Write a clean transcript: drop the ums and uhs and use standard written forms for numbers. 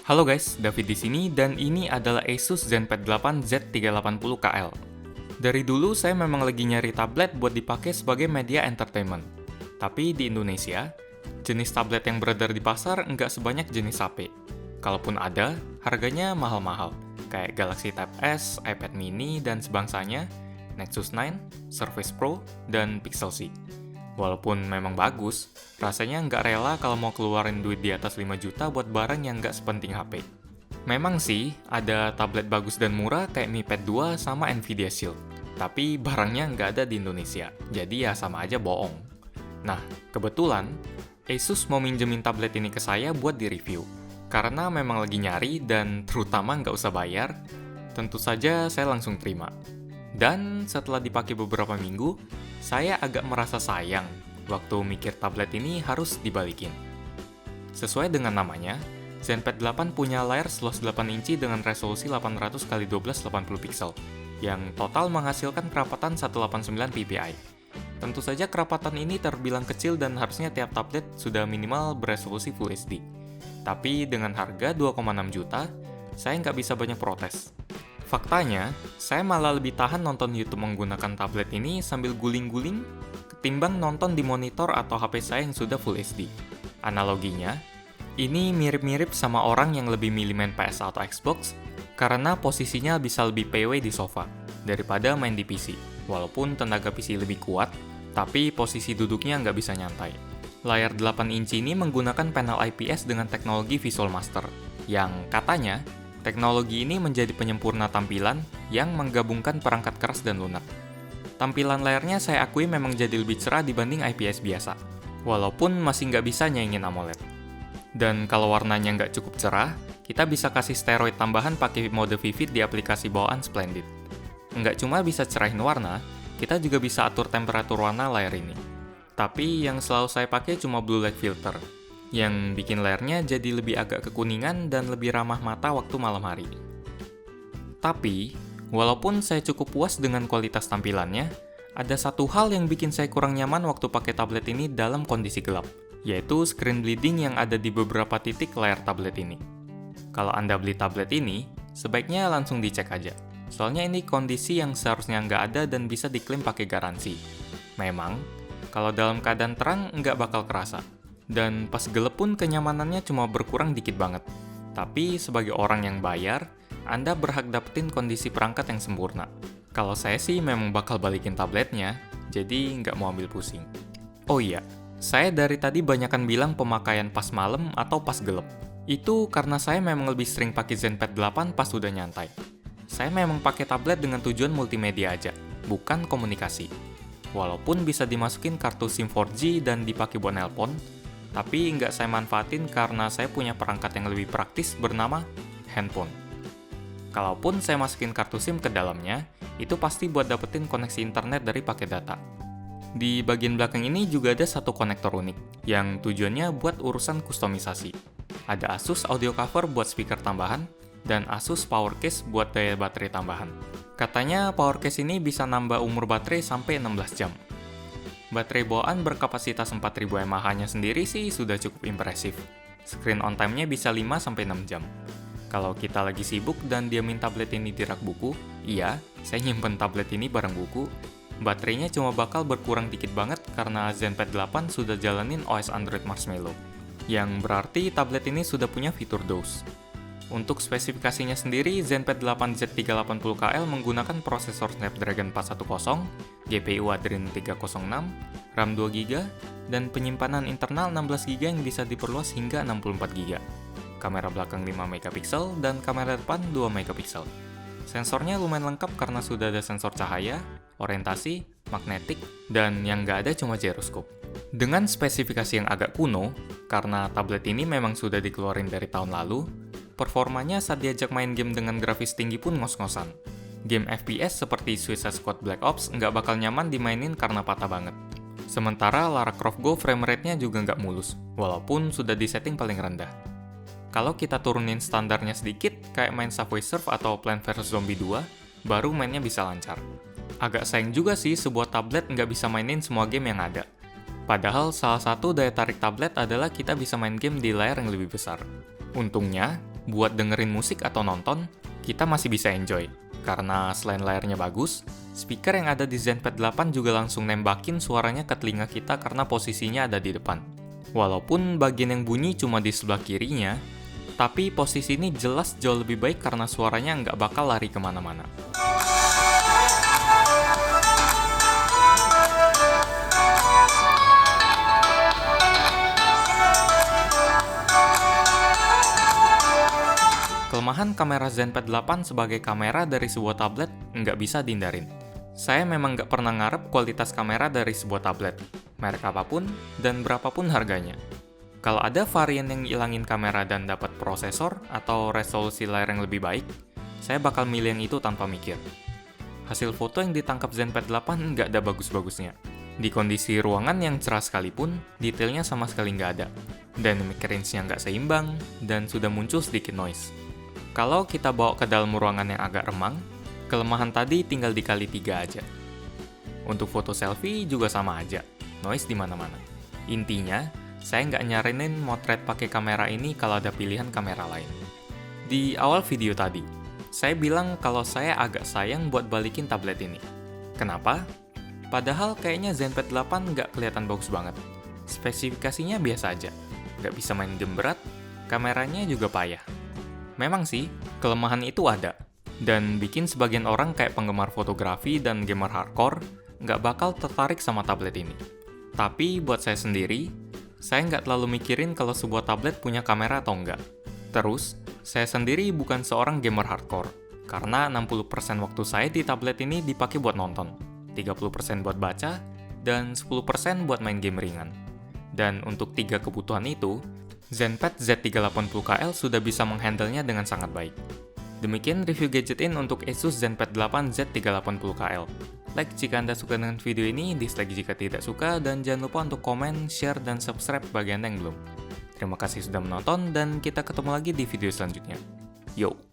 Halo guys, David di sini dan ini adalah Asus ZenPad 8 Z380KL. Dari dulu saya memang lagi nyari tablet buat dipakai sebagai media entertainment. Tapi di Indonesia, jenis tablet yang beredar di pasar nggak sebanyak jenis HP. Kalaupun ada, harganya mahal-mahal, kayak Galaxy Tab S, iPad mini, dan sebangsanya, Nexus 9, Surface Pro, dan Pixel C. Walaupun memang bagus, rasanya nggak rela kalau mau keluarin duit di atas 5 juta buat barang yang nggak sepenting HP. Memang sih, ada tablet bagus dan murah kayak Mi Pad 2 sama Nvidia Shield. Tapi barangnya nggak ada di Indonesia, jadi ya sama aja bohong. Nah, kebetulan, Asus mau minjemin tablet ini ke saya buat di-review. Karena memang lagi nyari dan terutama nggak usah bayar, tentu saja saya langsung terima. Dan setelah dipakai beberapa minggu, saya agak merasa sayang waktu mikir tablet ini harus dibalikin. Sesuai dengan namanya, ZenPad 8 punya layar seluas 8 inci dengan resolusi 800x1280 pixel, yang total menghasilkan kerapatan 189 ppi. Tentu saja kerapatan ini terbilang kecil dan harusnya tiap tablet sudah minimal beresolusi Full HD. Tapi dengan harga 2,6 juta, saya nggak bisa banyak protes. Faktanya, saya malah lebih tahan nonton YouTube menggunakan tablet ini sambil guling-guling ketimbang nonton di monitor atau HP saya yang sudah Full HD. Analoginya, ini mirip-mirip sama orang yang lebih milih main PS atau Xbox karena posisinya bisa lebih PW di sofa daripada main di PC. Walaupun tenaga PC lebih kuat, tapi posisi duduknya nggak bisa nyantai. Layar 8 inci ini menggunakan panel IPS dengan teknologi Visual Master, yang katanya teknologi ini menjadi penyempurna tampilan yang menggabungkan perangkat keras dan lunak. Tampilan layarnya saya akui memang jadi lebih cerah dibanding IPS biasa, walaupun masih nggak bisa nyaingin AMOLED. Dan kalau warnanya nggak cukup cerah, kita bisa kasih steroid tambahan pakai mode vivid di aplikasi bawaan Splendid. Nggak cuma bisa cerahin warna, kita juga bisa atur temperatur warna layar ini. Tapi yang selalu saya pakai cuma blue light filter, yang bikin layarnya jadi lebih agak kekuningan dan lebih ramah mata waktu malam hari. Tapi, walaupun saya cukup puas dengan kualitas tampilannya, ada satu hal yang bikin saya kurang nyaman waktu pakai tablet ini dalam kondisi gelap, yaitu screen bleeding yang ada di beberapa titik layar tablet ini. Kalau Anda beli tablet ini, sebaiknya langsung dicek aja. Soalnya ini kondisi yang seharusnya nggak ada dan bisa diklaim pakai garansi. Memang, kalau dalam keadaan terang nggak bakal kerasa. Dan pas gelap pun kenyamanannya cuma berkurang dikit banget. Tapi sebagai orang yang bayar, Anda berhak dapetin kondisi perangkat yang sempurna. Kalau saya sih memang bakal balikin tabletnya, jadi nggak mau ambil pusing. Oh iya, saya dari tadi banyakan bilang pemakaian pas malam atau pas gelap. Itu karena saya memang lebih sering pakai ZenPad 8 pas udah nyantai. Saya memang pakai tablet dengan tujuan multimedia aja, bukan komunikasi. Walaupun bisa dimasukin kartu SIM 4G dan dipakai buat nelpon, tapi nggak saya manfaatin karena saya punya perangkat yang lebih praktis bernama handphone. Kalaupun saya masukin kartu SIM ke dalamnya, itu pasti buat dapetin koneksi internet dari paket data. Di bagian belakang ini juga ada satu konektor unik, yang tujuannya buat urusan kustomisasi. Ada Asus audio cover buat speaker tambahan, dan Asus power case buat daya baterai tambahan. Katanya power case ini bisa nambah umur baterai sampai 16 jam. Baterai bawaan berkapasitas 4000 mAh-nya sendiri sih sudah cukup impresif. Screen on time-nya bisa 5-6 jam. Kalau kita lagi sibuk dan diamin tablet ini di rak buku, iya, saya nyimpen tablet ini bareng buku, baterainya cuma bakal berkurang dikit banget karena ZenPad 8 sudah jalanin OS Android Marshmallow, yang berarti tablet ini sudah punya fitur DOS. Untuk spesifikasinya sendiri, ZenPad 8 Z380KL menggunakan prosesor Snapdragon 410, GPU Adreno 306, RAM 2GB, dan penyimpanan internal 16GB yang bisa diperluas hingga 64GB. Kamera belakang 5MP dan kamera depan 2MP. Sensornya lumayan lengkap karena sudah ada sensor cahaya, orientasi, magnetik, dan yang nggak ada cuma gyroscope. Dengan spesifikasi yang agak kuno, karena tablet ini memang sudah dikeluarin dari tahun lalu, performanya saat diajak main game dengan grafis tinggi pun ngos-ngosan. Game FPS seperti Suicide Squad Black Ops nggak bakal nyaman dimainin karena patah banget. Sementara Lara Croft Go frame rate-nya juga nggak mulus, walaupun sudah disetting paling rendah. Kalau kita turunin standarnya sedikit, kayak main Subway Surf atau Plants vs Zombie 2, baru mainnya bisa lancar. Agak sayang juga sih sebuah tablet nggak bisa mainin semua game yang ada. Padahal salah satu daya tarik tablet adalah kita bisa main game di layar yang lebih besar. Untungnya, Buat dengerin musik atau nonton, kita masih bisa enjoy. Karena selain layarnya bagus, speaker yang ada di ZenPad 8 juga langsung nembakin suaranya ke telinga kita karena posisinya ada di depan. Walaupun bagian yang bunyi cuma di sebelah kirinya, tapi posisi ini jelas jauh lebih baik karena suaranya nggak bakal lari kemana-mana. Kelemahan kamera ZenPad 8 sebagai kamera dari sebuah tablet nggak bisa dihindarin. Saya memang nggak pernah ngarep kualitas kamera dari sebuah tablet, merek apapun, dan berapapun harganya. Kalau ada varian yang ngilangin kamera dan dapat prosesor atau resolusi layar yang lebih baik, saya bakal milih yang itu tanpa mikir. Hasil foto yang ditangkap ZenPad 8 nggak ada bagus-bagusnya. Di kondisi ruangan yang cerah sekalipun, detailnya sama sekali nggak ada. Dynamic range-nya nggak seimbang, dan sudah muncul sedikit noise. Kalau kita bawa ke dalam ruangan yang agak remang, kelemahan tadi tinggal dikali 3 aja. Untuk foto selfie juga sama aja, noise di mana-mana. Intinya, saya nggak nyaranin motret pakai kamera ini kalau ada pilihan kamera lain. Di awal video tadi, saya bilang kalau saya agak sayang buat balikin tablet ini. Kenapa? Padahal kayaknya ZenPad 8 nggak kelihatan bagus banget. Spesifikasinya biasa aja, nggak bisa main game berat, kameranya juga payah. Memang sih, kelemahan itu ada, dan bikin sebagian orang kayak penggemar fotografi dan gamer hardcore nggak bakal tertarik sama tablet ini. Tapi buat saya sendiri, saya nggak terlalu mikirin kalau sebuah tablet punya kamera atau enggak. Terus, saya sendiri bukan seorang gamer hardcore, karena 60% waktu saya di tablet ini dipakai buat nonton, 30% buat baca, dan 10% buat main game ringan. Dan untuk 3 kebutuhan itu, ZenPad Z380KL sudah bisa menghandlenya dengan sangat baik. Demikian review Gadgetin untuk Asus ZenPad 8 Z380KL. Like jika Anda suka dengan video ini, dislike jika tidak suka, dan jangan lupa untuk komen, share, dan subscribe bagi Anda yang belum. Terima kasih sudah menonton, dan kita ketemu lagi di video selanjutnya. Yo!